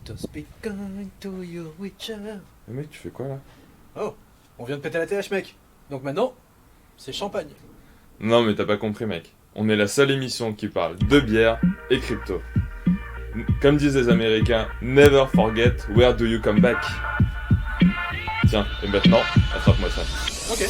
Just be kind to your witcher. Mais mec, tu fais quoi là? Oh, on vient de péter la TH, mec. Donc maintenant, c'est champagne. Non mais t'as pas compris mec. On est la seule émission qui parle de bière et crypto. Comme disent les Américains, never forget where do you come back. Tiens, et maintenant, attrape-moi ça. Ok.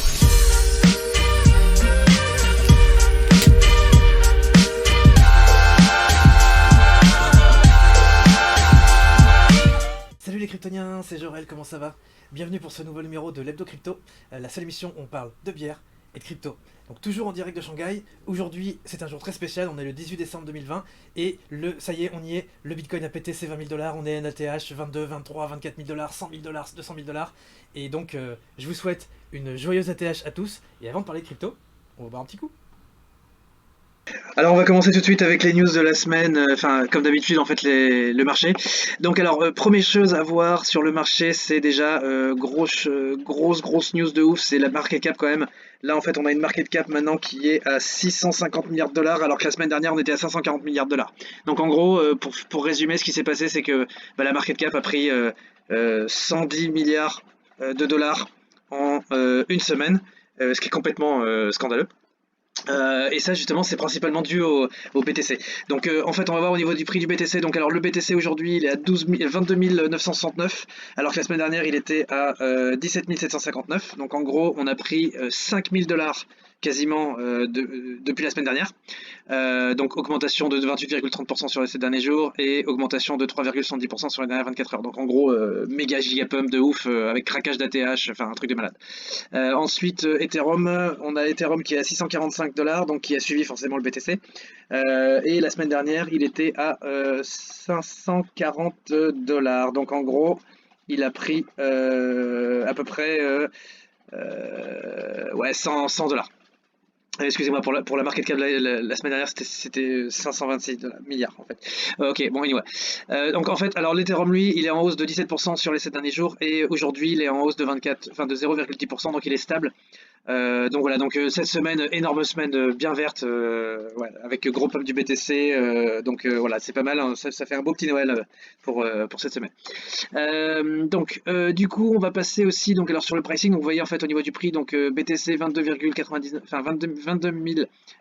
Salut les kryptoniens, c'est Jorel, comment ça va? Bienvenue pour ce nouveau numéro de l'Hebdo Crypto, la seule émission où on parle de bière et de crypto. Donc toujours en direct de Shanghai. Aujourd'hui c'est un jour très spécial, on est le 18 décembre 2020 et ça y est, on y est, le Bitcoin a pété ses 20 000 $, on est NATH 22, 23, 24 000 $, 100 000 $, 200 000 $. Et donc je vous souhaite une joyeuse ATH à tous. Et avant de parler de crypto, on va boire un petit coup. Alors on va commencer tout de suite avec les news de la semaine, enfin comme d'habitude en fait le marché. Donc alors première chose à voir sur le marché, c'est déjà grosse news de ouf, c'est la market cap quand même. Là en fait on a une market cap maintenant qui est à 650 milliards de dollars alors que la semaine dernière on était à 540 milliards de dollars. Donc en gros pour résumer ce qui s'est passé c'est que la market cap a pris 110 milliards de dollars en une semaine, ce qui est complètement scandaleux. Et ça justement c'est principalement dû au BTC. Donc en fait on va voir au niveau du prix du BTC. Donc alors le BTC aujourd'hui il est à 22 969 alors que la semaine dernière il était à 17 759. Donc en gros on a pris 5 000 $ quasiment depuis la semaine dernière. Donc augmentation de 28,30% sur les 7 derniers jours et augmentation de 3,70% sur les dernières 24 heures. Donc en gros méga giga pump de ouf avec craquage d'ATH, enfin un truc de malade. Ensuite, Ethereum, on a Ethereum qui est à 645 $, donc qui a suivi forcément le BTC. Et la semaine dernière, il était à 540 $. Donc en gros, il a pris à peu près ouais, 100 $. Excusez-moi, pour la market cap la semaine dernière, c'était 526 milliards en fait. Ok, bon, anyway. Donc en fait, alors l'Ethereum lui, il est en hausse de 17% sur les 7 derniers jours et aujourd'hui il est en hausse de 24, enfin de 0,10%, donc il est stable. Donc voilà, donc cette semaine, énorme semaine bien verte, ouais, avec gros pump du BTC, donc voilà, c'est pas mal, hein, ça fait un beau petit Noël pour cette semaine. Du coup, on va passer aussi donc alors sur le pricing. Donc vous voyez en fait au niveau du prix, donc BTC 22,99, enfin 22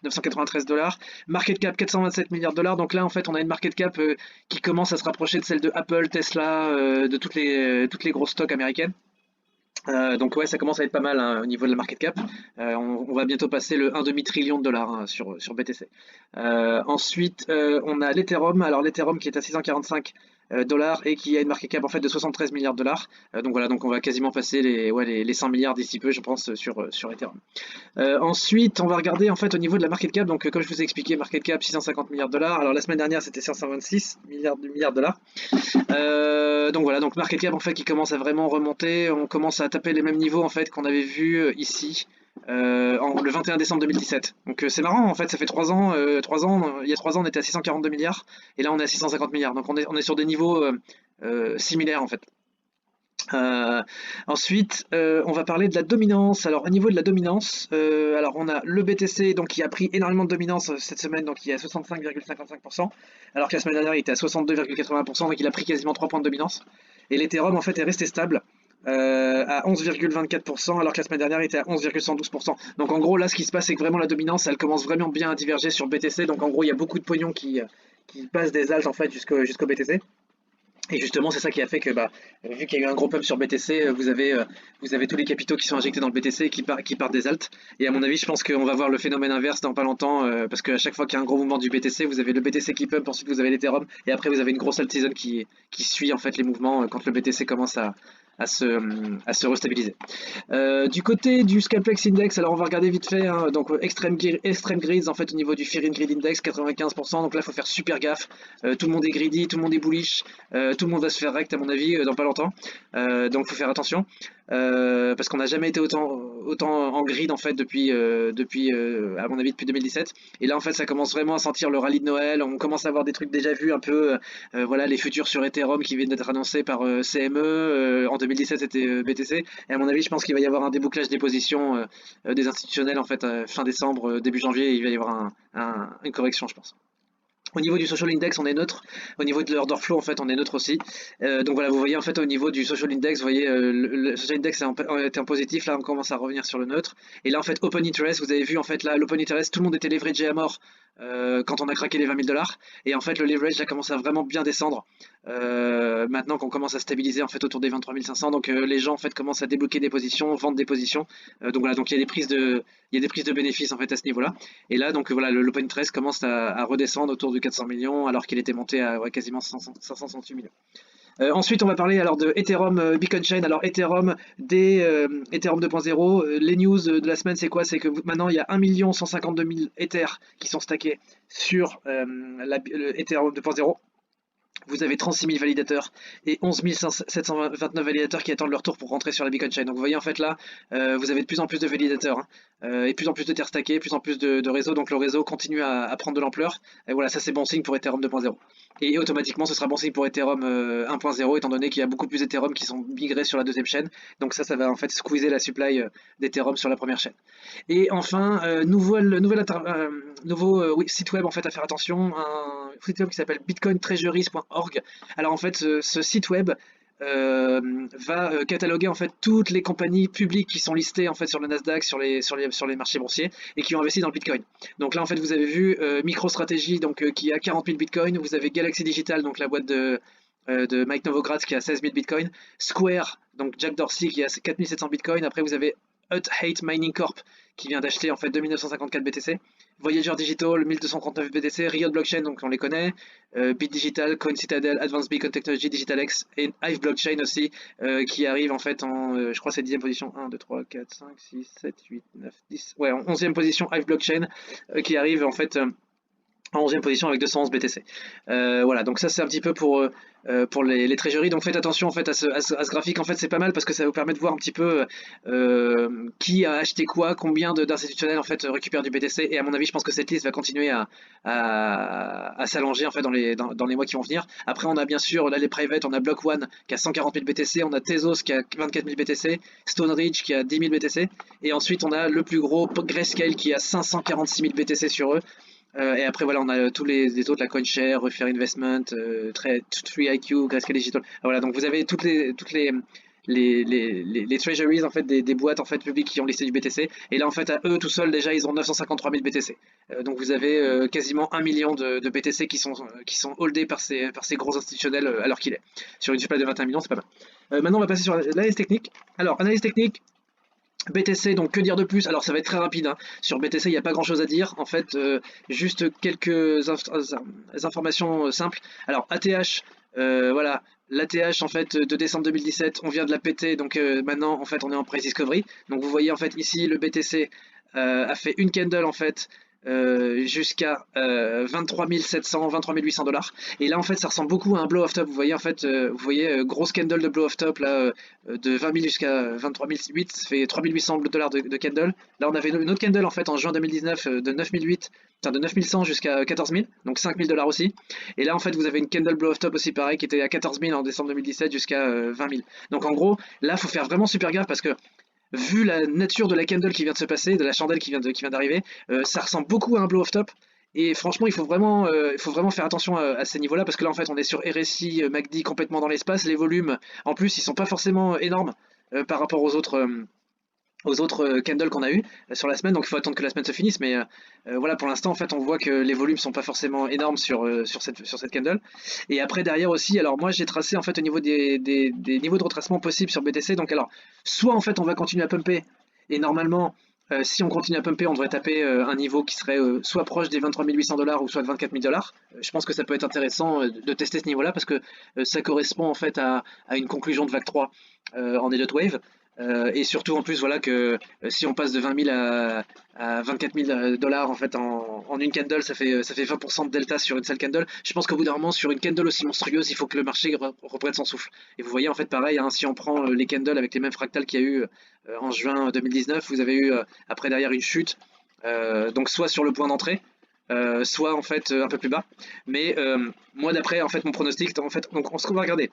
993 $, market cap 427 milliards de dollars. Donc là en fait, on a une market cap qui commence à se rapprocher de celle de Apple, Tesla, de toutes les grosses stocks américaines. Donc ouais, ça commence à être pas mal hein, au niveau de la market cap. On va bientôt passer le 1,5 trillion de dollars hein, sur BTC. Ensuite, on a l'Ethereum. Alors l'Ethereum qui est à 645 dollars et qui a une market cap en fait de 73 milliards de dollars. Donc voilà, donc on va quasiment passer les 100 milliards d'ici peu, je pense, sur Ethereum. Ensuite, on va regarder en fait au niveau de la market cap. Donc comme je vous ai expliqué, market cap 650 milliards de dollars. Alors la semaine dernière, c'était 526 milliards de dollars. Donc voilà, donc market cap en fait qui commence à vraiment remonter, on commence à taper les mêmes niveaux en fait qu'on avait vu ici le 21 décembre 2017. Donc c'est marrant en fait, ça fait 3 ans, il y a 3 ans on était à 642 milliards et là on est à 650 milliards. Donc on est sur des niveaux similaires en fait. Ensuite, on va parler de la dominance. Alors, au niveau de la dominance, alors on a le BTC donc qui a pris énormément de dominance cette semaine, donc il est à 65,55%, alors que la semaine dernière il était à 62,80%, donc il a pris quasiment 3 points de dominance. Et l'Ethereum en fait est resté stable à 11,24%, alors que la semaine dernière il était à 11,112%. Donc en gros là, ce qui se passe, c'est que vraiment la dominance, elle commence vraiment bien à diverger sur BTC. Donc en gros, il y a beaucoup de pognon qui passe des alts en fait jusqu'au BTC. Et justement, c'est ça qui a fait que, vu qu'il y a eu un gros pump sur BTC, vous avez tous les capitaux qui sont injectés dans le BTC et qui partent des alts. Et à mon avis, je pense qu'on va voir le phénomène inverse dans pas longtemps, parce qu'à chaque fois qu'il y a un gros mouvement du BTC, vous avez le BTC qui pump, ensuite vous avez l'Ethereum, et après vous avez une grosse alt season qui suit en fait les mouvements quand le BTC commence à se restabiliser. Du côté du Scalpex Index, alors on va regarder vite fait, hein, donc Extreme Grids en fait au niveau du Fear and Greed Index 95%, donc là il faut faire super gaffe, tout le monde est greedy, tout le monde est bullish, tout le monde va se faire rect à mon avis dans pas longtemps, donc il faut faire attention. Parce qu'on n'a jamais été autant en grid en fait depuis à mon avis depuis 2017, et là en fait ça commence vraiment à sentir le rallye de Noël, on commence à avoir des trucs déjà vus un peu, voilà les futurs sur Ethereum qui viennent d'être annoncés par CME, en 2017 c'était BTC, et à mon avis je pense qu'il va y avoir un débouclage des positions des institutionnels en fait fin décembre, début janvier, il va y avoir une correction je pense. Au niveau du social index, on est neutre. Au niveau de l'order flow, en fait, on est neutre aussi. Donc voilà, vous voyez en fait au niveau du social index, vous voyez le social index était en positif. Là, on commence à revenir sur le neutre. Et là, en fait, open interest, vous avez vu en fait là, l'open interest, tout le monde était leveragé à mort quand on a craqué les 20 000 $. Et en fait, le leverage là commence à vraiment bien descendre. Maintenant qu'on commence à stabiliser en fait autour des 23 500, donc les gens en fait commencent à débloquer des positions, vendre des positions. Donc voilà, donc il y a des prises de bénéfices en fait à ce niveau-là. Et là, donc voilà, l'open interest commence à redescendre autour de 400 millions alors qu'il était monté à quasiment 568 millions. Ensuite, on va parler alors de Ethereum Beacon Chain. Alors Ethereum, Ethereum 2.0, les news de la semaine, c'est quoi? C'est que maintenant, il y a 1 152 000 Ethers qui sont stackés sur le Ethereum 2.0. Vous avez 36 000 validateurs et 11 729 validateurs qui attendent leur tour pour rentrer sur la Beacon Chain. Donc vous voyez en fait là, vous avez de plus en plus de validateurs et de plus en plus de terres stackées, plus en plus de réseaux. Donc le réseau continue à prendre de l'ampleur. Et voilà, ça c'est bon signe pour Ethereum 2.0. Et automatiquement, ce sera bon signe pour Ethereum 1.0 étant donné qu'il y a beaucoup plus d'Ethereum qui sont migrés sur la deuxième chaîne. Donc ça va en fait squeezer la supply d'Ethereum sur la première chaîne. Et enfin, nouveau site web en fait à faire attention, un site web qui s'appelle bitcointreasuries.org. Alors en fait, ce site web va cataloguer en fait toutes les compagnies publiques qui sont listées en fait sur le Nasdaq, sur les marchés boursiers et qui ont investi dans le Bitcoin. Donc là en fait vous avez vu MicroStrategy donc qui a 40 000 Bitcoin, vous avez Galaxy Digital donc la boîte de Mike Novogratz qui a 16 000 Bitcoin, Square donc Jack Dorsey qui a 4 700 Bitcoin, après vous avez Hut Hate Mining Corp qui vient d'acheter en fait 2954 BTC, Voyager Digital 1239 BTC, Riot Blockchain donc on les connaît, Bit Digital, Coin Citadel, Advanced Beacon Technology, DigitalX et Hive Blockchain aussi qui arrive en fait en je crois c'est 10e position, 1, 2, 3, 4, 5, 6, 7, 8, 9, 10, ouais en 11e position Hive Blockchain qui arrive en fait en 11e position avec 211 BTC. Voilà, donc ça c'est un petit peu pour les treasuries. Donc faites attention en fait à ce graphique. En fait c'est pas mal parce que ça vous permet de voir un petit peu qui a acheté quoi, combien d'institutionnels en fait récupèrent du BTC. Et à mon avis, je pense que cette liste va continuer à s'allonger en fait dans les mois qui vont venir. Après on a bien sûr là les private, on a Block One qui a 140 000 BTC, on a Tezos qui a 24 000 BTC, Stone Ridge qui a 10 000 BTC, et ensuite on a le plus gros Grayscale qui a 546 000 BTC sur eux. Et après voilà, on a tous les autres, la CoinShare, Refair Investment, 3IQ, Grayscale Digital. Voilà, donc vous avez toutes les treasuries en fait des boîtes en fait publiques qui ont listé du BTC. Et là en fait à eux tout seuls déjà ils ont 953 000 BTC. Donc vous avez quasiment 1 million de BTC qui sont holdés par ces gros institutionnels à l'heure qu'il est. Sur une supply de 21 millions, c'est pas mal. Maintenant on va passer sur l'analyse technique. Alors analyse technique. BTC, donc que dire de plus? Alors ça va être très rapide, hein. Sur BTC il n'y a pas grand chose à dire, en fait juste quelques informations simples. Alors ATH, voilà, l'ATH en fait de décembre 2017, on vient de la péter, donc maintenant en fait on est en price discovery. Donc vous voyez en fait ici le BTC a fait une candle en fait jusqu'à 23 700, 23 800 $. Et là en fait ça ressemble beaucoup à un blow off top. Vous voyez en fait, grosse candle de blow off top là, de 20 000 jusqu'à 23 008, ça fait 3 800 $ de candle. Là on avait une autre candle en fait en juin 2019 de 9008, enfin de 9100 jusqu'à 14 000, donc 5 000 $ aussi. Et là en fait vous avez une candle blow off top aussi pareil qui était à 14 000 en décembre 2017 jusqu'à 20 000. Donc en gros là faut faire vraiment super gaffe parce que vu la nature de la candle qui vient de se passer, de la chandelle qui vient d'arriver, ça ressemble beaucoup à un blow off top. Et franchement, il faut vraiment faire attention à ces niveaux-là parce que là, en fait, on est sur RSI, MACD complètement dans l'espace. Les volumes, en plus, ils sont pas forcément énormes par rapport aux autres candles qu'on a eu sur la semaine, donc il faut attendre que la semaine se finisse, mais voilà, pour l'instant en fait on voit que les volumes sont pas forcément énormes sur cette candle. Et après derrière aussi, alors moi j'ai tracé en fait au niveau des niveaux de retracement possibles sur BTC. Donc alors soit en fait on va continuer à pumper et normalement si on continue à pumper on devrait taper un niveau qui serait soit proche des 23 800 $ ou soit de 24 000 $. Je pense que ça peut être intéressant de tester ce niveau là parce que ça correspond en fait à une conclusion de vague 3 en Elliott Wave. Et surtout en plus voilà que si on passe de 20 000 à 24 000 $ en fait en une candle, ça fait 20% de delta sur une seule candle. Je pense qu'au bout d'un moment sur une candle aussi monstrueuse il faut que le marché reprenne son souffle. Et vous voyez en fait pareil, hein, si on prend les candles avec les mêmes fractales qu'il y a eu en juin 2019, vous avez eu après derrière une chute, donc soit sur le point d'entrée, soit en fait un peu plus bas. Mais moi d'après en fait mon pronostic, en fait, donc ce qu'on va regarder,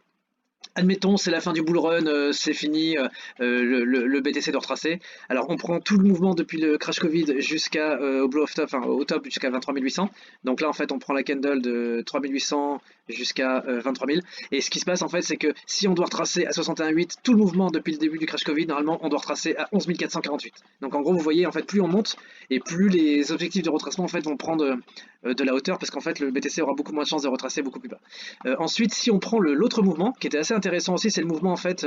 Admettons, c'est la fin du bull run, c'est fini, le BTC doit retracer. Alors, on prend tout le mouvement depuis le crash Covid jusqu'à au blow of top, enfin au top jusqu'à 23 800. Donc là, en fait, on prend la candle de 3 800 jusqu'à 23 000. Et ce qui se passe, en fait, c'est que si on doit retracer à 61,8 tout le mouvement depuis le début du crash Covid, normalement, on doit retracer à 11 448. Donc en gros, vous voyez, en fait, plus on monte et plus les objectifs de retracement en fait vont prendre de la hauteur, parce qu'en fait, le BTC aura beaucoup moins de chances de retracer beaucoup plus bas. Ensuite, si on prend l'autre mouvement, qui était assez intéressant aussi, c'est le mouvement en fait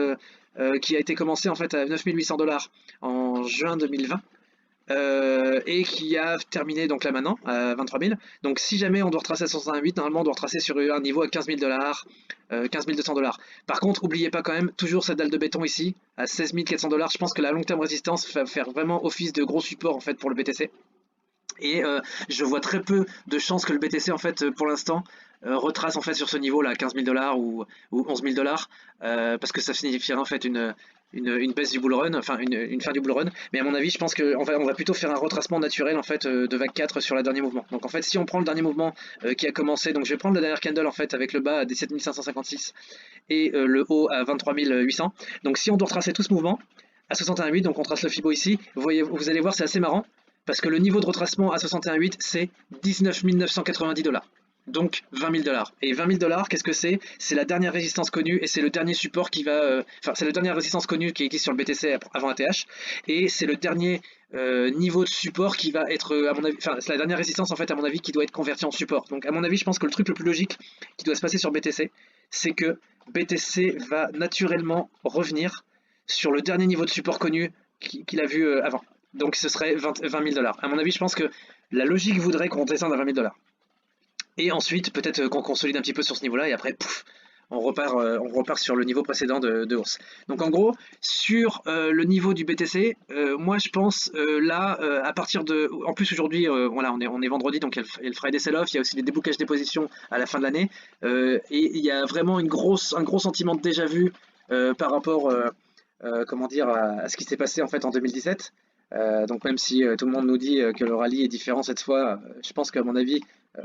qui a été commencé en fait à 9 800 $ en juin 2020. Et qui a terminé donc là maintenant à 23 000. Donc si jamais on doit retracer à 168, normalement on doit retracer sur un niveau à 15 000 $, 15 200 $. Par contre, n'oubliez pas quand même toujours cette dalle de béton ici à 16 400 $. Je pense que la long terme résistance va faire vraiment office de gros support en fait pour le BTC. Et je vois très peu de chances que le BTC en fait pour l'instant retrace en fait sur ce niveau là 15 000 $ ou 11 000 $, parce que ça signifierait en fait une baisse du bull run, enfin une fin du bull run. Mais à mon avis, je pense qu'on va plutôt faire un retracement naturel en fait de vague 4 sur le dernier mouvement. Donc en fait, si on prend le dernier mouvement qui a commencé, donc je vais prendre la dernière candle en fait avec le bas à 17 556 et le haut à 23 800. Donc si on doit retracer tout ce mouvement à 61,8, donc on trace le Fibo ici, vous allez voir, c'est assez marrant parce que le niveau de retracement à 61,8 c'est 19 990 $. Donc 20 000 $. Et 20 000 $, qu'est-ce que c'est? C'est la dernière résistance connue et c'est le dernier support qui va. Enfin, c'est la dernière résistance connue qui existe sur le BTC avant ATH. Et c'est le dernier niveau de support qui va être, à mon avis. Enfin, c'est la dernière résistance en fait, à mon avis, qui doit être convertie en support. Donc, à mon avis, je pense que le truc le plus logique qui doit se passer sur BTC, c'est que BTC va naturellement revenir sur le dernier niveau de support connu qu'il a vu avant. Donc, ce serait 20 000 $. À mon avis, je pense que la logique voudrait qu'on descende à 20 000 $. Et ensuite, peut-être qu'on consolide un petit peu sur ce niveau-là, et après, pouf, on repart sur le niveau précédent de hausse. Donc en gros, sur le niveau du BTC, moi je pense là, à partir de... En plus aujourd'hui, voilà, on est vendredi, donc il y a le Friday Sell-Off, il y a aussi les déboucages des positions à la fin de l'année, et il y a vraiment un gros sentiment de déjà-vu par rapport comment dire, à ce qui s'est passé en fait en 2017. Donc même si tout le monde nous dit que le rallye est différent cette fois, je pense qu'à mon avis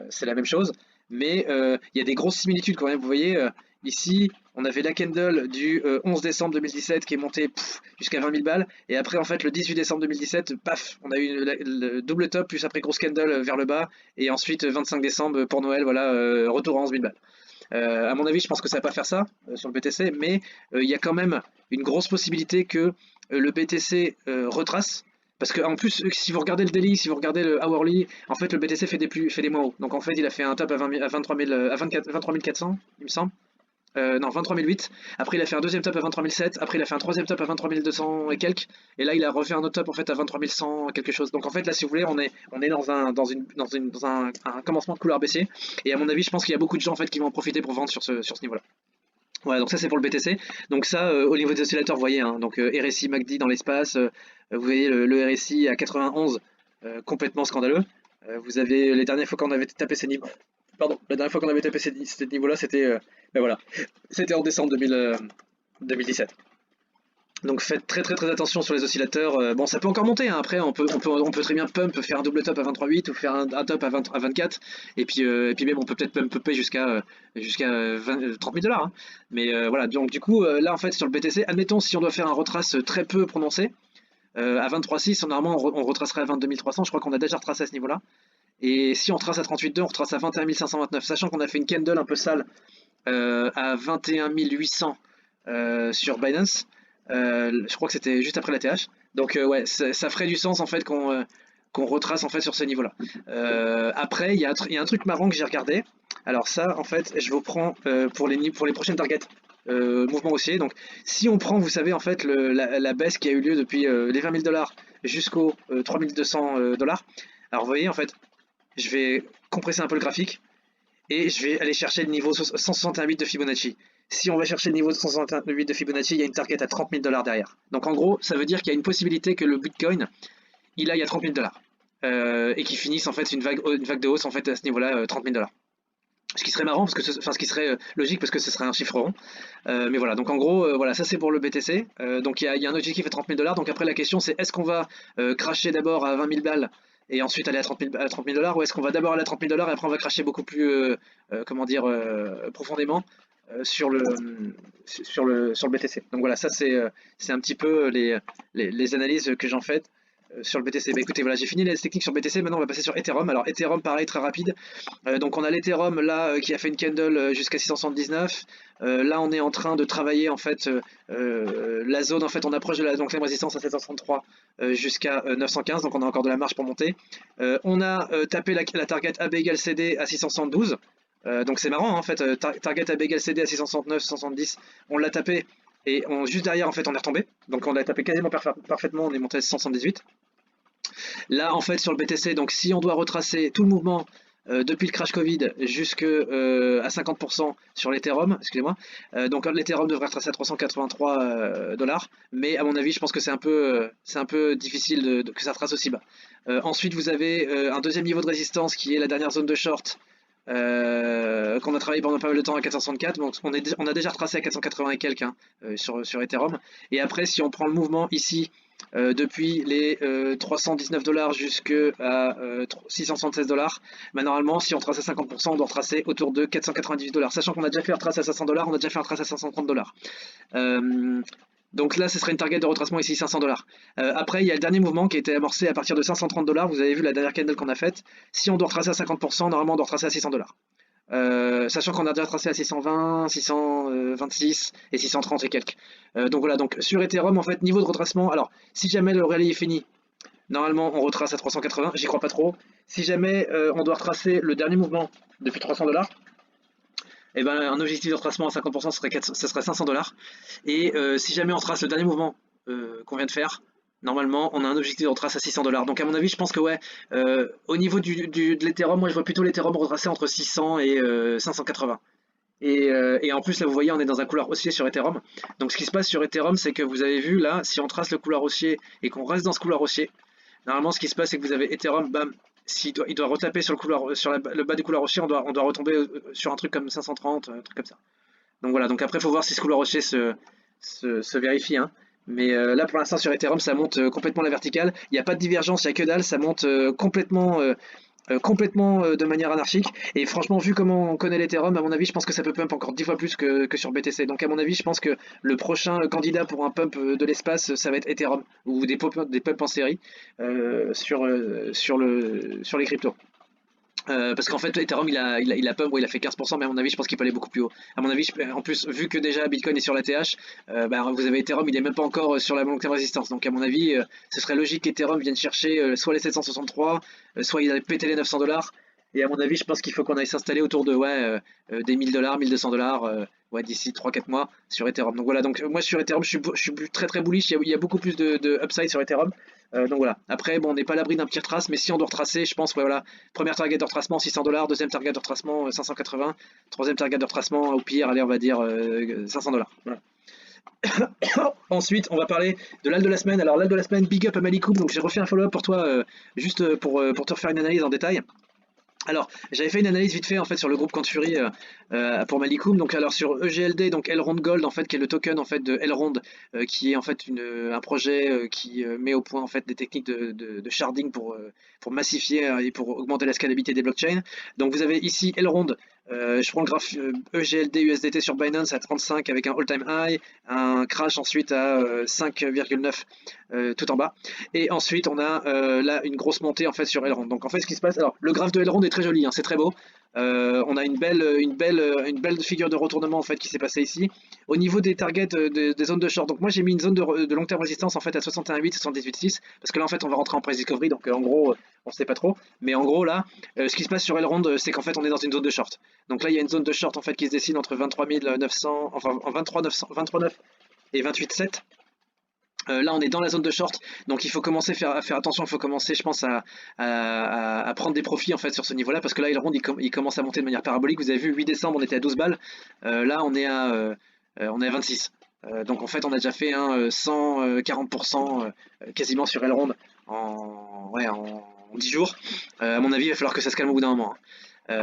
c'est la même chose. Mais il y a des grosses similitudes quand même. Vous voyez, ici on avait la candle du 11 décembre 2017 qui est montée jusqu'à 20 000 balles. Et après en fait le 18 décembre 2017, paf, on a eu le double top, plus après grosse candle vers le bas. Et ensuite 25 décembre pour Noël, voilà, retour à 11 000 balles. À mon avis, je pense que ça va pas faire ça sur le BTC, mais il y a quand même une grosse possibilité que le BTC retrace. Parce que en plus, si vous regardez le daily, si vous regardez le hourly, en fait le BTC fait des moins hauts. Donc en fait, il a fait un top à 23 400, il me semble. Non, 23 008. Après, il a fait un deuxième top à 23 007. Après, il a fait un troisième top à 23 200 et quelques. Et là, il a refait un autre top en fait à 23 100 quelque chose. Donc en fait, là, si vous voulez, on est dans un commencement de couloir baissier. Et à mon avis, je pense qu'il y a beaucoup de gens en fait qui vont en profiter pour vendre sur ce niveau-là. Voilà, donc ça c'est pour le BTC. Donc ça, au niveau des oscillateurs, vous voyez, hein, donc RSI MACD dans l'espace, vous voyez le RSI à 91, complètement scandaleux. Vous avez les dernières fois qu'on avait tapé ces niveaux, pardon, la dernière fois qu'on avait tapé ces niveaux-là, c'était, ben voilà, c'était en décembre 2017. Donc faites très attention sur les oscillateurs. Bon, ça peut encore monter, hein. Après on peut très bien pump, faire un double top à 23,8 ou faire un top à 24, et puis même on peut peut-être pumper jusqu'à 30 000 $. Hein. Mais voilà, donc du coup là en fait sur le BTC, admettons si on doit faire un retrace très peu prononcé, à 23,6 normalement on retracerait à 22 300, je crois qu'on a déjà retracé à ce niveau-là. Et si on trace à 38,2, on retrace à 21 529, sachant qu'on a fait une candle un peu sale à 21 800 sur Binance. Je crois que c'était juste après la TH. Donc ouais, ça ferait du sens en fait qu'on retrace en fait sur ce niveau-là. Après, il y a un truc marrant que j'ai regardé. Alors ça, en fait, je vous prends pour les prochaines targets mouvement haussier. Donc si on prend, vous savez, en fait, la baisse qui a eu lieu depuis les 20 000 $ jusqu'aux 3 200 $. Alors vous voyez, en fait, je vais compresser un peu le graphique et je vais aller chercher le niveau 168 de Fibonacci. Si on va chercher le niveau de 168 de Fibonacci, il y a une target à 30 000 $ derrière. Donc en gros, ça veut dire qu'il y a une possibilité que le Bitcoin, il aille à 30 000 $. Et qu'il finisse en fait une vague de hausse en fait à ce niveau-là, 30 000 $. Ce qui serait marrant, parce que ce qui serait logique parce que ce serait un chiffre rond. Mais voilà, donc en gros, voilà, ça c'est pour le BTC. Donc il y a un objectif à 30 000 $. Donc après la question c'est est-ce qu'on va cracher d'abord à 20 000 balles et ensuite aller à 30 000 $, ou est-ce qu'on va d'abord aller à 30 000 $ et après on va cracher beaucoup plus, comment dire, profondément sur le BTC. Donc voilà, ça c'est un petit peu les analyses que j'en fais sur le BTC. Bah écoutez, voilà, j'ai fini les techniques sur BTC, maintenant on va passer sur Ethereum. Alors Ethereum, pareil, très rapide. Donc on a l'Ethereum là qui a fait une candle jusqu'à 679. Là on est en train de travailler en fait la zone, en fait on approche de la donc, résistance à 763 jusqu'à 915, donc on a encore de la marge pour monter. On a tapé la target AB égale CD à 672. Donc c'est marrant en fait, target AB égale CD à 669, 670, on l'a tapé et juste derrière en fait on est retombé. Donc on l'a tapé quasiment parfaitement, on est monté à 678. Là en fait sur le BTC, donc si on doit retracer tout le mouvement depuis le crash Covid jusqu'à 50% sur l'Ethereum, excusez-moi, donc l'Ethereum devrait retracer à 383 dollars, mais à mon avis je pense que c'est un peu difficile que ça retrace aussi bas. Ensuite vous avez un deuxième niveau de résistance qui est la dernière zone de short qu'on a travaillé pendant pas mal de temps à 464, donc on a déjà retracé à 480 et quelques sur Ethereum. Et après si on prend le mouvement ici depuis les 319 dollars jusqu'à 676 dollars, bah normalement si on trace à 50% on doit retracer autour de 498 dollars, sachant qu'on a déjà fait un retrace à 500 dollars, on a déjà fait un retrace à 530 dollars. Donc là, ce serait une target de retracement ici, 500 dollars. Après, il y a le dernier mouvement qui a été amorcé à partir de 530 dollars. Vous avez vu la dernière candle qu'on a faite. Si on doit retracer à 50%, normalement, on doit retracer à 600 dollars. Sachant qu'on a déjà retracé à 620, 626 et 630 et quelques. Donc voilà, donc sur Ethereum, en fait, niveau de retracement. Alors, si jamais le rallye est fini, normalement, on retrace à 380. J'y crois pas trop. Si jamais on doit retracer le dernier mouvement depuis 300 dollars, et ben, un objectif de retracement à 50%, ce serait 500 dollars. Et si jamais on trace le dernier mouvement qu'on vient de faire, normalement, on a un objectif de retrace à 600 dollars. Donc, à mon avis, je pense que ouais, au niveau de l'Ethereum, moi je vois plutôt l'Ethereum retracer entre 600 et 580. Et en plus, là, vous voyez, on est dans un couloir haussier sur Ethereum. Donc, ce qui se passe sur Ethereum, c'est que vous avez vu là, si on trace le couloir haussier et qu'on reste dans ce couloir haussier, normalement, ce qui se passe, c'est que vous avez Ethereum, bam. Il doit retaper sur le bas du couloir haussier, on doit retomber sur un truc comme 530, un truc comme ça. Donc voilà, donc après il faut voir si ce couloir haussier se vérifie. Hein. Mais là pour l'instant sur Ethereum ça monte complètement la verticale, il n'y a pas de divergence, il n'y a que dalle, ça monte complètement de manière anarchique. Et franchement, vu comment on connaît l'Ethereum, à mon avis, je pense que ça peut pump encore 10 fois plus que sur BTC. Donc, à mon avis, je pense que le prochain candidat pour un pump de l'espace, ça va être Ethereum ou des pumps en série sur les cryptos. Parce qu'en fait, Ethereum il a pump, il a fait 15%, mais à mon avis, je pense qu'il peut aller beaucoup plus haut. À mon avis, en plus, vu que déjà Bitcoin est sur la TH, vous avez Ethereum, il est même pas encore sur la long term résistance. Donc, à mon avis, ce serait logique qu'Ethereum vienne chercher soit les 763, soit il a pété les 900 dollars. Et à mon avis, je pense qu'il faut qu'on aille s'installer autour de des 1000 dollars, 1200 dollars d'ici 3-4 mois sur Ethereum. Donc voilà, donc moi sur Ethereum, je suis très très bullish. Il y a beaucoup plus de upside sur Ethereum. Donc voilà. Après, bon, on n'est pas à l'abri d'un petit retrace, mais si on doit retracer, je pense, voilà, première target de retracement 600 dollars, deuxième target de retracement 580, troisième target de retracement au pire, allez, on va dire 500 dollars. Voilà. Ensuite, on va parler de l'AL de la semaine. Alors, l'AL de la semaine, big up à Malikoum. Donc, j'ai refait un follow-up pour toi, juste pour te refaire une analyse en détail. Alors, j'avais fait une analyse vite fait en fait sur le groupe Quantfury pour Malikoum. Donc, alors sur EGLD, donc Elrond Gold en fait, qui est le token en fait de Elrond, qui est en fait un projet qui met au point en fait des techniques de sharding pour massifier et pour augmenter la scalabilité des blockchains. Donc, vous avez ici Elrond. Je prends le graphe EGLD USDT sur Binance à 35 avec un all-time high, un crash ensuite à 5,9 tout en bas, et ensuite on a là une grosse montée en fait sur Elrond. Donc en fait ce qui se passe, alors le graphe de Elrond est très joli, hein, c'est très beau. On a une belle figure de retournement en fait qui s'est passée ici. Au niveau des targets des zones de short, donc moi j'ai mis une zone de long terme résistance en fait à 61,8, 78,6 parce que là en fait on va rentrer en price discovery, donc en gros on sait pas trop, mais en gros là ce qui se passe sur Elrond c'est qu'en fait on est dans une zone de short. Donc là il y a une zone de short en fait qui se dessine entre 23 900, enfin en 23,9 et 28,7. Là on est dans la zone de short, donc il faut commencer à faire attention, il faut commencer je pense à prendre des profits en fait sur ce niveau là, parce que là Elrond il commence à monter de manière parabolique. Vous avez vu 8 décembre on était à 12 balles, là on est à 26. Donc en fait on a déjà fait 140% quasiment sur Elrond en 10 jours. À mon avis il va falloir que ça se calme au bout d'un moment.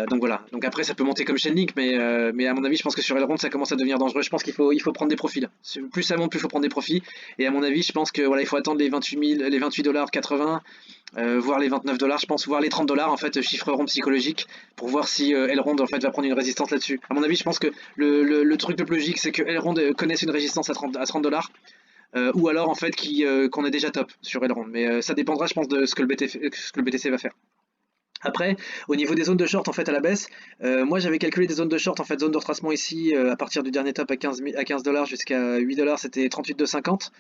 Donc voilà. Donc après, ça peut monter comme Chainlink, mais à mon avis, je pense que sur Elrond, ça commence à devenir dangereux. Je pense qu'il faut prendre des profils. Plus ça monte, plus il faut prendre des profits. Et à mon avis, je pense que voilà, il faut attendre les 28 000, les 28,80 $, voire les 29 $, je pense, voire les 30 $ en fait, chiffre rond psychologique, pour voir si Elrond en fait va prendre une résistance là-dessus. À mon avis, je pense que le truc le plus logique, c'est que Elrond connaisse une résistance à 30 $. Ou alors en fait qu'on est déjà top sur Elrond. Mais ça dépendra, je pense, de ce que le BTC va faire. Après, au niveau des zones de short en fait à la baisse, moi j'avais calculé des zones de short en fait, zone de retracement ici à partir du dernier top à 15 $ jusqu'à 8 $, c'était 38,250.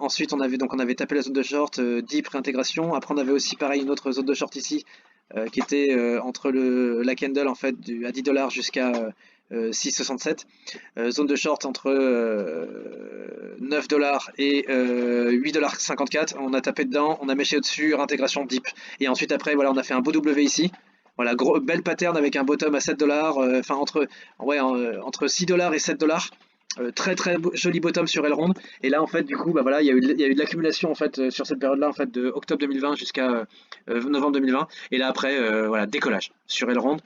Ensuite on avait tapé la zone de short, deep réintégration. Après on avait aussi pareil une autre zone de short ici qui était entre la candle en fait à 10 $ jusqu'à 6,67. Zone de short entre 9 $ et 8,54 $. On a tapé dedans, on a méché au-dessus, réintégration deep. Et ensuite après voilà, on a fait un beau W ici. Voilà, belle pattern avec un bottom à 7 $, enfin entre 6 $ et 7 $. Très très joli bottom sur Elrond. Et là en fait du coup bah voilà, il y a eu de l'accumulation en fait sur cette période là en fait de octobre 2020 jusqu'à novembre 2020. Et là après voilà, décollage sur Elrond.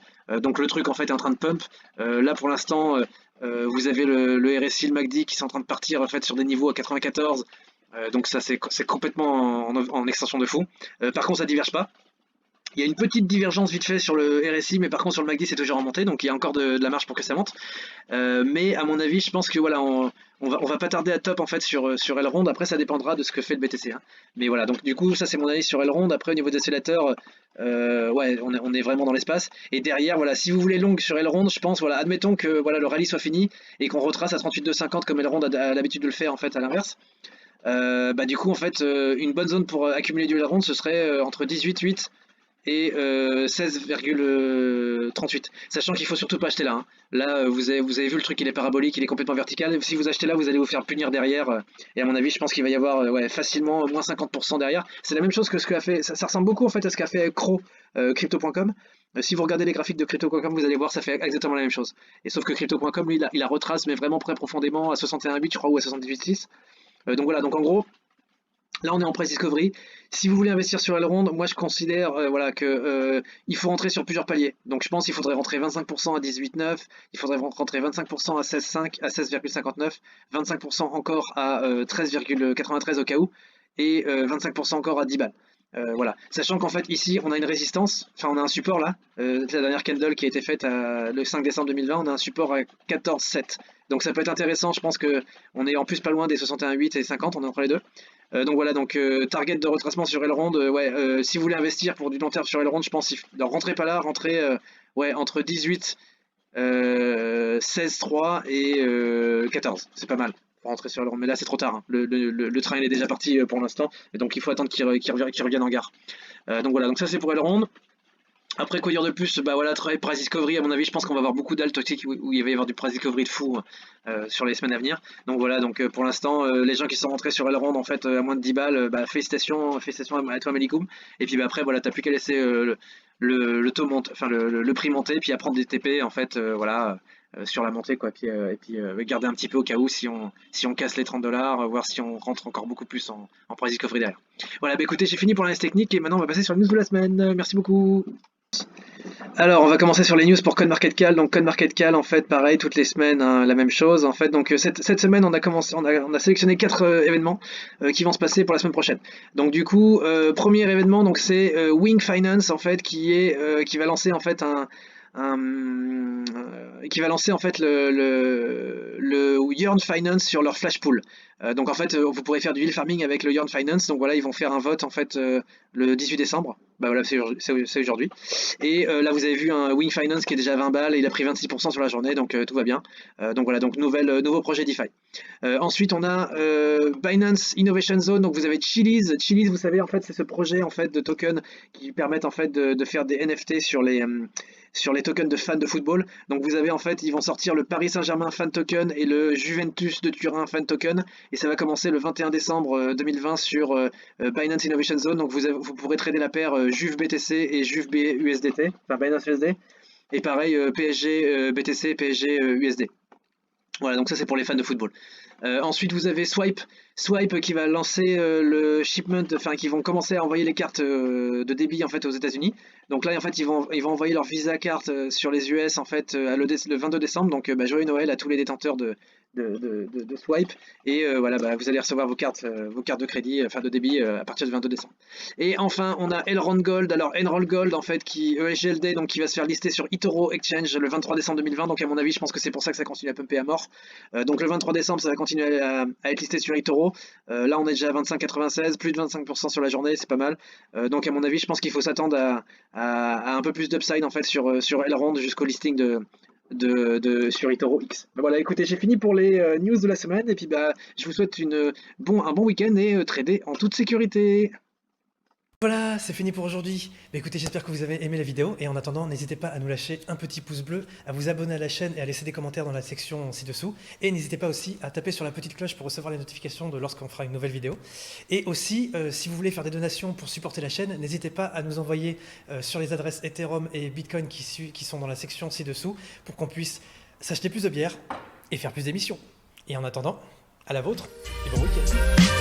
Donc le truc en fait est en train de pump. Là pour l'instant vous avez le RSI, le MACD qui sont en train de partir en fait sur des niveaux à 94. Donc ça c'est complètement en extension de fou. Par contre ça diverge pas. Il y a une petite divergence vite fait sur le RSI, mais par contre sur le MACD c'est toujours en montée, donc il y a encore de la marge pour que ça monte. Mais à mon avis, je pense que voilà, on va pas tarder à top en fait sur Elrond. Après, ça dépendra de ce que fait le BTC. Hein. Mais voilà, donc du coup, ça c'est mon analyse sur Elrond. Après, au niveau des oscillateurs, ouais, on est vraiment dans l'espace. Et derrière, voilà, si vous voulez long sur Elrond, je pense, voilà, admettons que voilà le rallye soit fini et qu'on retrace à 38,250 comme Elrond a l'habitude de le faire en fait à l'inverse. Bah du coup, en fait, une bonne zone pour accumuler du Elrond, ce serait entre 18,8 et 16,38. Sachant qu'il faut surtout pas acheter là. Hein. Là, vous avez vu le truc, il est parabolique, il est complètement vertical. Si vous achetez là, vous allez vous faire punir derrière. Et à mon avis, je pense qu'il va y avoir ouais, facilement moins 50% derrière. C'est la même chose que ce qu'a fait. Ça ressemble beaucoup en fait à ce qu'a fait Cro, Crypto.com. Si vous regardez les graphiques de Crypto.com, vous allez voir, ça fait exactement la même chose. Et sauf que Crypto.com, lui, il a retrace, mais vraiment très profondément à 61,8, je crois, ou à 78,6. Donc voilà, donc en gros. Là, on est en price discovery. Si vous voulez investir sur Elrond, moi je considère voilà, que il faut rentrer sur plusieurs paliers. Donc je pense qu'il faudrait rentrer 25% à 18,9, il faudrait rentrer 25% à 16,5, à 16,59, 25% encore à 13,93 au cas où, et 25% encore à 10 balles. Voilà. Sachant qu'en fait ici on a une résistance, enfin on a un support là, la dernière candle qui a été faite le 5 décembre 2020, on a un support à 14,7. Donc ça peut être intéressant, je pense que on est en plus pas loin des 61,8 et 50, on est entre les deux. Donc voilà, donc target de retracement sur Elrond, ouais, si vous voulez investir pour du long terme sur Elrond, je pense ne rentrez pas là, rentrez ouais, entre 18, 16,3 et 14, c'est pas mal pour rentrer sur Elrond, mais là c'est trop tard, hein. Le train il est déjà parti pour l'instant, et donc il faut attendre qu'il revienne en gare. Donc voilà, donc ça c'est pour Elrond. Après, quoi dire de plus? Bah voilà, price discovery, à mon avis, je pense qu'on va avoir beaucoup d'alt toxiques où il va y avoir du price discovery de fou sur les semaines à venir. Donc voilà, donc pour l'instant, les gens qui sont rentrés sur Elrond en fait à moins de 10 balles, bah, félicitations à toi Malikoum. Et puis bah, après, voilà, t'as plus qu'à laisser le taux monter, enfin le prix monter, puis à prendre des TP en fait, voilà. Sur la montée quoi, et puis garder un petit peu au cas où si on casse les 30 $, voir si on rentre encore beaucoup plus en price discovery derrière. Voilà, bah écoutez, j'ai fini pour l'analyse technique et maintenant on va passer sur le news de la semaine. Merci beaucoup. Alors, on va commencer sur les news pour CoinMarketCal. Donc, CoinMarketCal, en fait, pareil, toutes les semaines, hein, la même chose. En fait, donc cette semaine, on a sélectionné 4 événements qui vont se passer pour la semaine prochaine. Donc, du coup, premier événement, donc c'est Wing Finance, en fait, qui va lancer en fait qui va lancer en fait le Yearn Finance sur leur flash pool. Donc en fait vous pourrez faire du yield farming avec le Yearn Finance. Donc voilà, ils vont faire un vote en fait le 18 décembre. Bah voilà, c'est aujourd'hui. Et là vous avez vu un Wing Finance qui est déjà à 20 balles et il a pris 26% sur la journée, donc tout va bien. Donc voilà, donc nouveau projet DeFi. Ensuite on a Binance Innovation Zone. Donc vous avez Chiliz. Chiliz, vous savez en fait c'est ce projet en fait de token qui permettent en fait de faire des NFT sur les tokens de fans de football. Donc vous avez en fait, ils vont sortir le Paris Saint-Germain fan token et le Juventus de Turin fan token, et ça va commencer le 21 décembre 2020 sur Binance Innovation Zone. Donc vous pourrez trader la paire Juve BTC et Juve USDT, enfin Binance USD, et pareil PSG BTC, PSG USD. Voilà, donc ça c'est pour les fans de football. Ensuite, vous avez Swipe qui va lancer le shipment, enfin qui vont commencer à envoyer les cartes de débit en fait aux États-Unis. Donc là, en fait, ils vont envoyer leur Visa carte sur les US en fait le 22 décembre. Donc, joyeux Noël à tous les détenteurs de Swipe. Et voilà, vous allez recevoir vos cartes de crédit, enfin de débit à partir du 22 décembre. Et enfin, on a Elrond Gold. Alors Enroll Gold en fait qui ESGLD donc qui va se faire lister sur eToro Exchange le 23 décembre 2020. Donc à mon avis, je pense que c'est pour ça que ça continue à pumper à mort. Donc le 23 décembre, ça va continuer à être listé sur eToro. Là, on est déjà à 25,96, plus de 25% sur la journée, c'est pas mal. Donc à mon avis, je pense qu'il faut s'attendre à un peu plus d'upside en fait sur Elrond jusqu'au listing sur eToro X. Voilà, écoutez, j'ai fini pour les news de la semaine et puis je vous souhaite un bon week-end et trader en toute sécurité. Voilà, c'est fini pour aujourd'hui. Écoutez, j'espère que vous avez aimé la vidéo et en attendant, n'hésitez pas à nous lâcher un petit pouce bleu, à vous abonner à la chaîne et à laisser des commentaires dans la section ci-dessous. Et n'hésitez pas aussi à taper sur la petite cloche pour recevoir les notifications de lorsqu'on fera une nouvelle vidéo. Et aussi, si vous voulez faire des donations pour supporter la chaîne, n'hésitez pas à nous envoyer sur les adresses Ethereum et Bitcoin qui sont dans la section ci-dessous pour qu'on puisse s'acheter plus de bière et faire plus d'émissions. Et en attendant, à la vôtre et bon week-end.